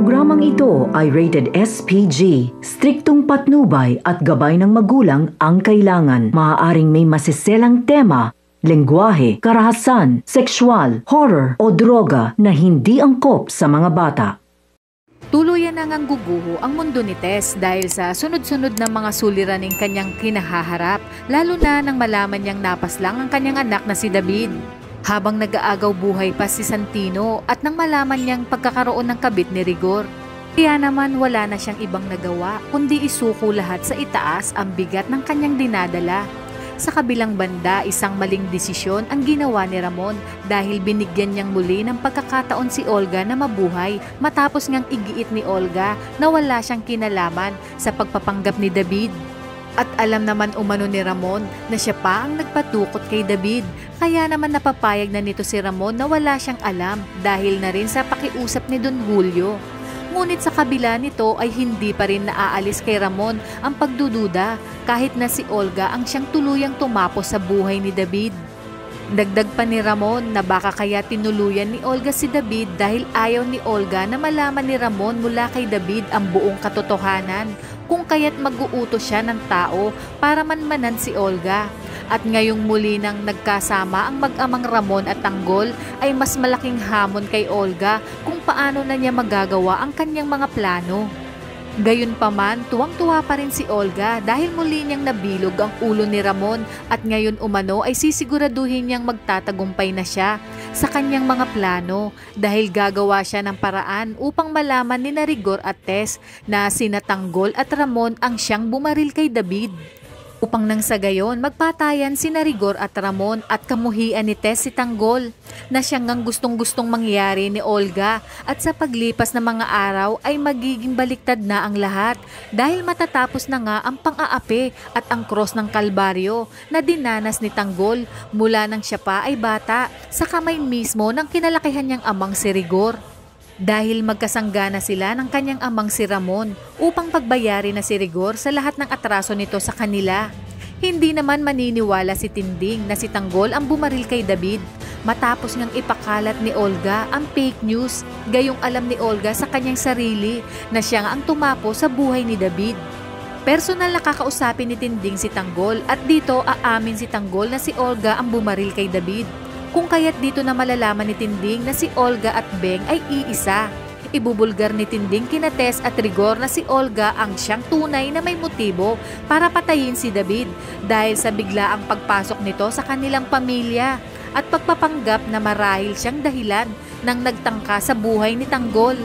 programang ito ay rated SPG. Striktong patnubay at gabay ng magulang ang kailangan. Maaaring may masiselang tema, lengguwahe, karahasan, sexual, horror o droga na hindi angkop sa mga bata. Tuluyan nang guguho ang mundo ni Tess dahil sa sunod-sunod na mga suliraning kanyang kinahaharap, lalo na nang malaman niyang napaslang ang kanyang anak na si David. Habang nag-aagaw buhay pa si Santino at nang malaman niyang pagkakaroon ng kabit ni Rigor. Kaya naman wala na siyang ibang nagawa kundi isuko lahat sa itaas ang bigat ng kanyang dinadala. Sa kabilang banda, isang maling desisyon ang ginawa ni Ramon dahil binigyan niyang muli ng pagkakataon si Olga na mabuhay matapos ngang igiit ni Olga na wala siyang kinalaman sa pagpapanggap ni David. At alam naman umano ni Ramon na siya pa ang nagpatukot kay David, kaya naman napapayag na nito si Ramon na wala siyang alam dahil na rin sa pakiusap ni Don Julio. Ngunit sa kabila nito ay hindi pa rin naaalis kay Ramon ang pagdududa kahit na si Olga ang siyang tuluyang tumapos sa buhay ni David. Dagdag pa ni Ramon na baka kaya tinuluyan ni Olga si David dahil ayaw ni Olga na malaman ni Ramon mula kay David ang buong katotohanan, kung kaya't mag-uutos siya ng tao para manmanan si Olga. At ngayong muli nang nagkasama ang mag-amang Ramon at Tanggol ay mas malaking hamon kay Olga kung paano na niya magagawa ang kanyang mga plano. Gayunpaman, tuwang-tuwa pa rin si Olga dahil muli niyang nabilog ang ulo ni Ramon at ngayon umano ay sisiguraduhin niyang magtatagumpay na siya sa kanyang mga plano dahil gagawa siya ng paraan upang malaman ni Rigor at Tess na sina Tanggol at Ramon ang siyang bumaril kay David. Upang nang sa gayon, magpatayan si Rigor at Ramon at kamuhian ni Tess si Tanggol na siyang ang gustong-gustong mangyari ni Olga at sa paglipas ng mga araw ay magiging baliktad na ang lahat dahil matatapos na nga ang pang-aapi at ang cross ng Kalbaryo na dinanas ni Tanggol mula nang siya pa ay bata sa kamay mismo ng kinalakihan niyang amang si Rigor. Dahil magkasanggana sila ng kanyang amang si Ramon upang pagbayari na si Rigor sa lahat ng atraso nito sa kanila. Hindi naman maniniwala si Tinding na si Tanggol ang bumaril kay David matapos ngang ipakalat ni Olga ang fake news, gayong alam ni Olga sa kanyang sarili na siya nga ang tumapo sa buhay ni David. Personal na kakausapin ni Tinding si Tanggol at dito aamin si Tanggol na si Olga ang bumaril kay David. Kung kaya't dito na malalaman ni Tinding na si Olga at Beng ay iisa. Ibubulgar ni Tinding kina Tess at Rigor na si Olga ang siyang tunay na may motibo para patayin si David dahil sa biglaang pagpasok nito sa kanilang pamilya at pagpapanggap na marahil siyang dahilan ng nagtangka sa buhay ni Tanggol.